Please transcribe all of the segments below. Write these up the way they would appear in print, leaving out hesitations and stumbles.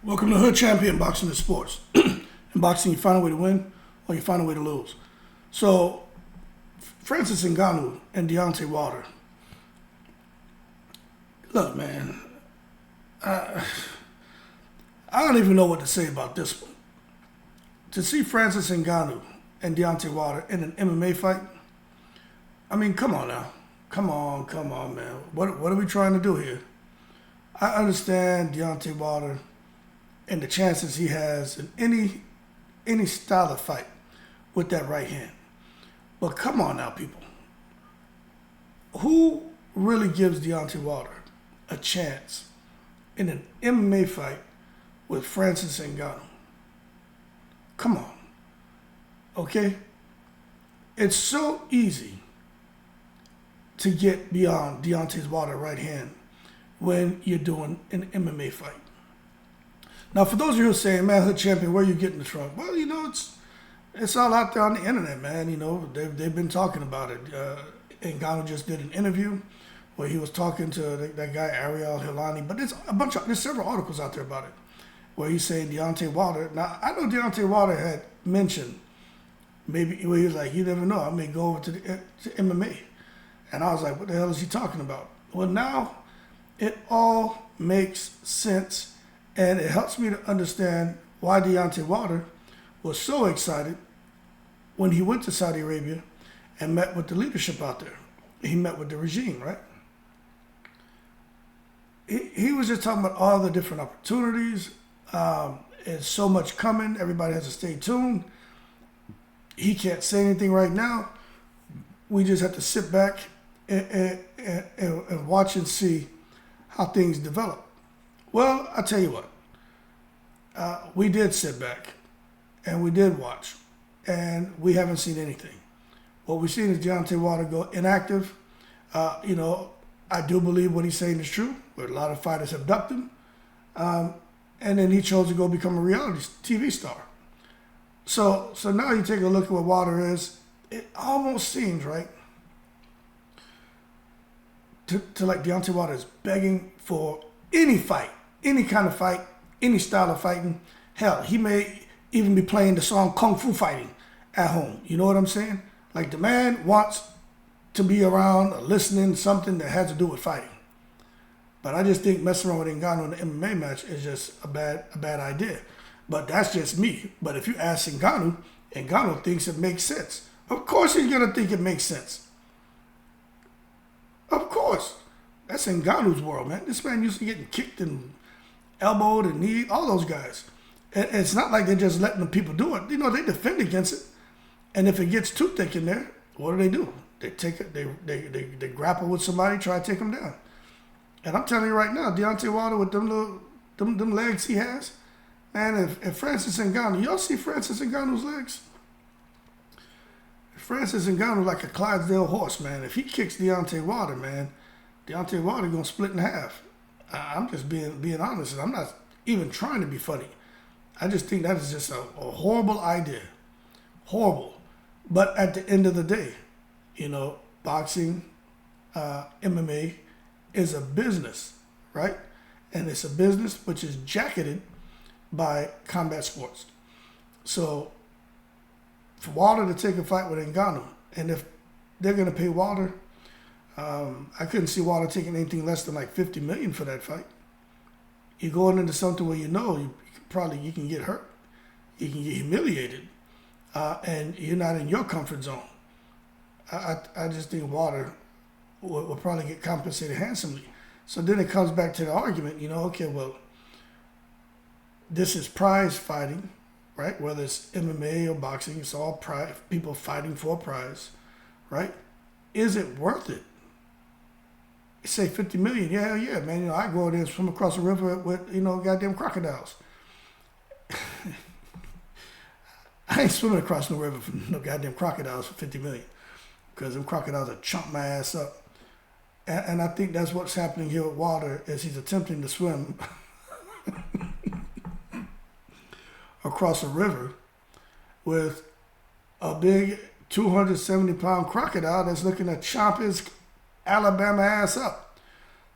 Welcome to Hood Champion Boxing is Sports. In boxing, you find a way to win or you find a way to lose. So, Francis Ngannou and Deontay Wilder. Look, man, I don't even know what to say about this one. To see Francis Ngannou and Deontay Wilder in an MMA fight, I mean, come on now. Come on, man. What are we trying to do here? I understand Deontay Wilder and the chances he has in any style of fight with that right hand. But come on now, people. Who really gives Deontay Wilder a chance in an MMA fight with Francis Ngannou? Come on. Okay? It's so easy to get beyond Deontay Wilder's right hand when you're doing an MMA fight. Now, for those of you who are saying, man, Hood Champion, where are you getting this from? Well, you know, it's all out there on the internet, man. You know, they've been talking about it. Ngannou just did an interview where he was talking to that guy, Ariel Helwani. But there's several articles out there about it where he's saying Deontay Wilder. Now, I know Deontay Wilder had mentioned maybe where he was like, you never know, I may go over to MMA. And I was like, what the hell is he talking about? Well, now it all makes sense. And it helps me to understand why Deontay Wilder was so excited when he went to Saudi Arabia and met with the leadership out there. He met with the regime, right? He was just talking about all the different opportunities. There's so much coming. Everybody has to stay tuned. He can't say anything right now. We just have to sit back and watch and see how things develop. Well, I'll tell you what. We did sit back and we did watch, and we haven't seen anything. What we've seen is Deontay Wilder go inactive. I do believe what he's saying is true, where a lot of fighters have ducked him. And then he chose to go become a reality TV star. So now you take a look at what Wilder is. It almost seems, right, to like Deontay Wilder is begging for any fight, any kind of fight, any style of fighting. Hell, he may even be playing the song Kung Fu Fighting at home. You know what I'm saying? Like, the man wants to be around or listening to something that has to do with fighting. But I just think messing around with Ngannou in the MMA match is just a bad idea. But that's just me. But if you ask Ngannou, Ngannou thinks it makes sense. Of course he's going to think it makes sense. Of course. That's Ngannou's world, man. This man used to getting kicked and elbowed and kneed, all those guys. And it's not like they're just letting the people do it. You know, they defend against it. And if it gets too thick in there, what do? They take it, they grapple with somebody, try to take them down. And I'm telling you right now, Deontay Wilder with them legs he has, man, if Francis Ngannou, y'all see Francis Ngannou's legs? Francis Ngannou like a Clydesdale horse, man. If he kicks Deontay Wilder, man, Deontay Wilder gonna split in half. I'm just being honest, and I'm not even trying to be funny. I just think that is just a horrible idea. Horrible. But at the end of the day, you know, boxing, MMA is a business, right? And it's a business which is jacketed by combat sports. So for Wilder to take a fight with Ngannou, and if they're going to pay Wilder, I couldn't see Wilder taking anything less than like $50 million for that fight. You're going into something where you know you can get hurt, you can get humiliated, and you're not in your comfort zone. I just think Wilder will probably get compensated handsomely. So then it comes back to the argument, you know, okay, well, this is prize fighting, right? Whether it's MMA or boxing, it's all prize, people fighting for a prize, right? Is it worth it? You say $50 million, yeah, man. You know, I go there and swim across the river with, you know, goddamn crocodiles. I ain't swimming across no river for no goddamn crocodiles for $50 million, because them crocodiles will chomp my ass up. And I think that's what's happening here with Wilder, is he's attempting to swim across a river with a big 270-pound crocodile that's looking to chomp his Alabama ass up.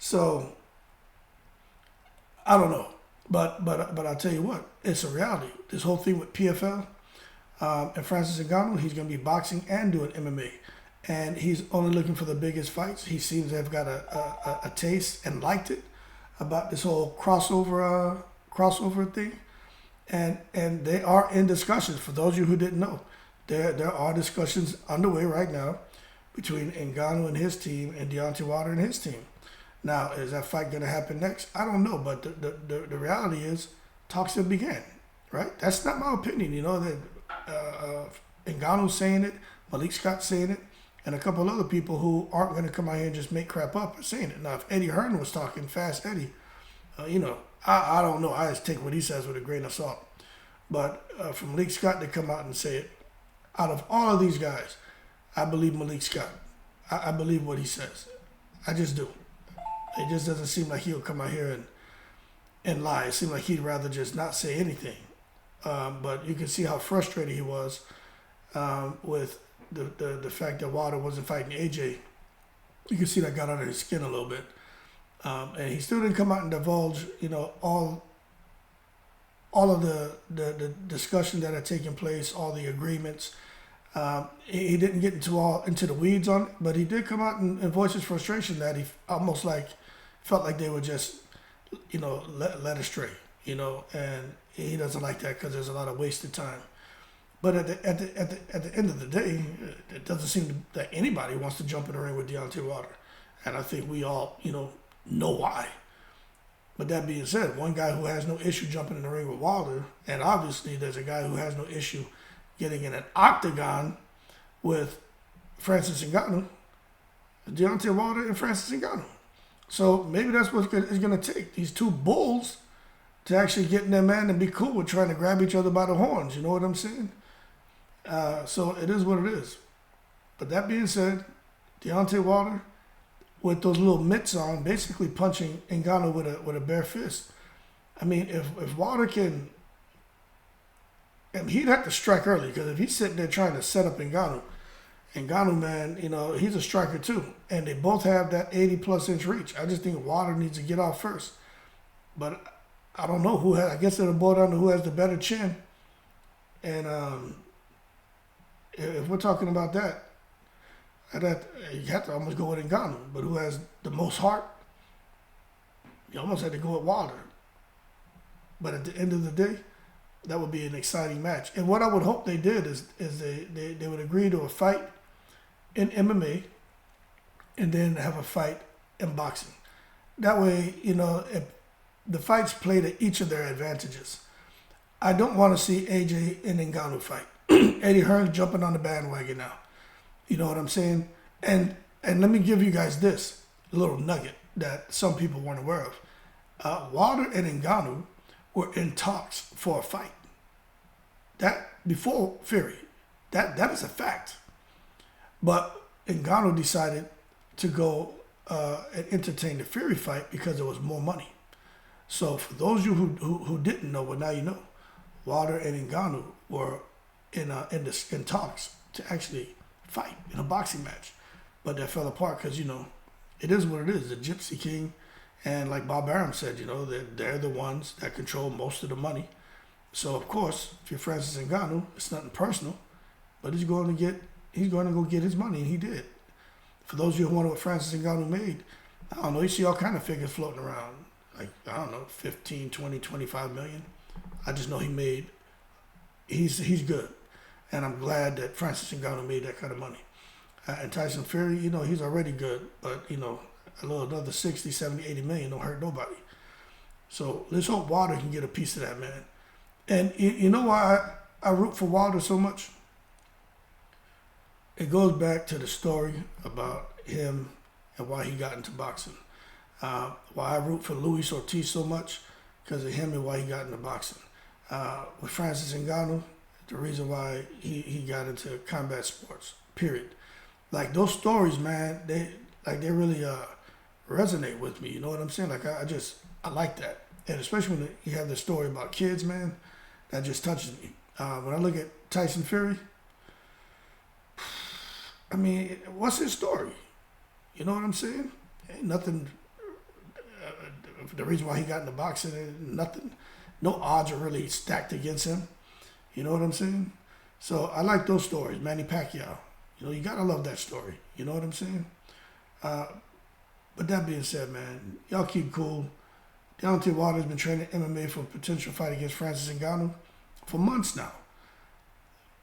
So, I don't know. But I'll tell you what, it's a reality. This whole thing with PFL and Francis Ngannou, he's going to be boxing and doing MMA. And he's only looking for the biggest fights. He seems to have got a taste and liked it about this whole crossover thing. And they are in discussions. For those of you who didn't know, there are discussions underway right now between Ngannou and his team and Deontay Wilder and his team. Now, is that fight going to happen next? I don't know, but the reality is talks have began, right? That's not my opinion, that Ngannou's saying it, Malik Scott's saying it, and a couple other people who aren't going to come out here and just make crap up are saying it. Now, if Eddie Hearn was talking, Fast Eddie, I don't know. I just take what he says with a grain of salt. But for Malik Scott to come out and say it, out of all of these guys, I believe Malik Scott. I believe what he says. I just do. It just doesn't seem like he'll come out here and lie. It seems like he'd rather just not say anything. But you can see how frustrated he was with the fact that Wilder wasn't fighting AJ. You can see that got under his skin a little bit. And he still didn't come out and divulge, all of the discussion that had taken place, all the agreements. He didn't get into the weeds on it, but he did come out and voice his frustration that he almost felt like they were just, led astray, and he doesn't like that because there's a lot of wasted time. But at the end of the day, it doesn't seem that anybody wants to jump in the ring with Deontay Wilder, and I think we all, know why. But that being said, one guy who has no issue jumping in the ring with Wilder, and obviously there's a guy who has no issue getting in an octagon with Francis Ngannou, Deontay Wilder and Francis Ngannou. So maybe that's what it's going to take. These two bulls to actually get in there, man, and be cool with trying to grab each other by the horns. You know what I'm saying? So it is what it is. But that being said, Deontay Wilder, with those little mitts on, basically punching Ngannou with a bare fist. I mean, if Wilder can, he'd have to strike early, because if he's sitting there trying to set up Ngannou, man, he's a striker too. And they both have that 80-plus inch reach. I just think Wilder needs to get off first. But I don't know I guess it'll boil down to who has the better chin. And if we're talking about that, you have to almost go with Ngannou. But who has the most heart? You almost had to go with Wilder. But at the end of the day, that would be an exciting match. And what I would hope they did is they would agree to a fight in MMA and then have a fight in boxing. That way, if the fights play to each of their advantages. I don't want to see AJ and Ngannou fight. Eddie Hearn's jumping on the bandwagon now. You know what I'm saying? And let me give you guys this little nugget that some people weren't aware of. Wilder and Ngannou were in talks for a fight. That before Fury. That is a fact. But Ngannou decided to go and entertain the Fury fight because there was more money. So for those of you who didn't know, well, now you know. Wilder and Ngannou were in talks to actually fight in a boxing match. But that fell apart because, it is what it is. The Gypsy King, and like Bob Arum said, they're the ones that control most of the money. So, of course, if you're Francis Ngannou, it's nothing personal, but he's going to go get his money, and he did. For those of you who wonder what Francis Ngannou made, I don't know, you see all kind of figures floating around. Like, I don't know, 15, 20, 25 million. I just know he's good. And I'm glad that Francis Ngannou made that kind of money. And Tyson Fury, he's already good, but, another 60, 70, 80 million don't hurt nobody. So let's hope Wilder can get a piece of that, man. And you know why I root for Wilder so much? It goes back to the story about him and why he got into boxing. Why I root for Luis Ortiz so much, because of him and why he got into boxing. With Francis Ngannou, the reason why he got into combat sports, period. Like, those stories, man, they really resonate with me. You know what I'm saying? Like, I like that. And especially when you have the story about kids, man, that just touches me. When I look at Tyson Fury, I mean, what's his story? You know what I'm saying? Ain't nothing The reason why he got into boxing is nothing. No odds are really stacked against him. You know what I'm saying? So I like those stories. Manny Pacquiao. You gotta love that story. You know what I'm saying? But that being said, man, y'all keep cool. Deontay Wilder's been training MMA for a potential fight against Francis Ngannou for months now.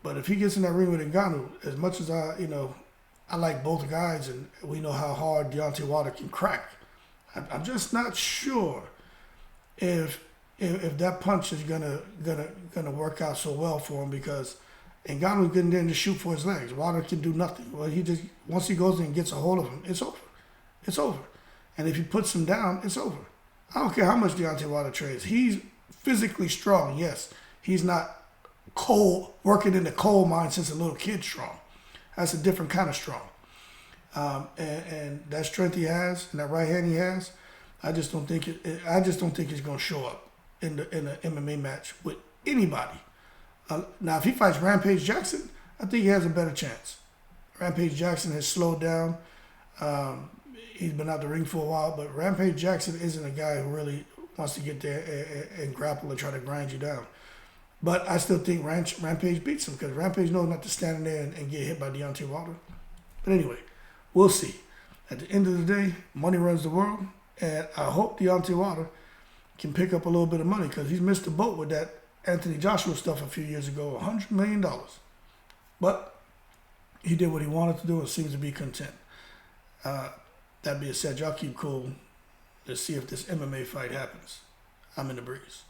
But if he gets in that ring with Ngannou, as much as I like both guys, and we know how hard Deontay Wilder can crack, I'm just not sure if that punch is gonna work out so well for him, because Ngannou's getting there and just shoot for his legs. Wilder can do nothing. Well, once he goes in and gets a hold of him, it's over. It's over. And if he puts him down, it's over. I don't care how much Deontay Wilder trains. He's physically strong, yes. He's not working in the coal mine since a little kid strong. That's a different kind of strong. And that strength he has and that right hand he has, I just don't think it's gonna show up in an MMA match with anybody. Now, if he fights Rampage Jackson, I think he has a better chance. Rampage Jackson has slowed down. He's been out the ring for a while, but Rampage Jackson isn't a guy who really wants to get there and grapple and try to grind you down. But I still think Rampage beats him, because Rampage knows not to stand in there and get hit by Deontay Wilder. But anyway, we'll see. At the end of the day, money runs the world, and I hope Deontay Wilder can pick up a little bit of money, because he's missed the boat with that Anthony Joshua stuff a few years ago, $100 million. But he did what he wanted to do and seems to be content. That being said, y'all keep cool. Let's see if this MMA fight happens. I'm in the breeze.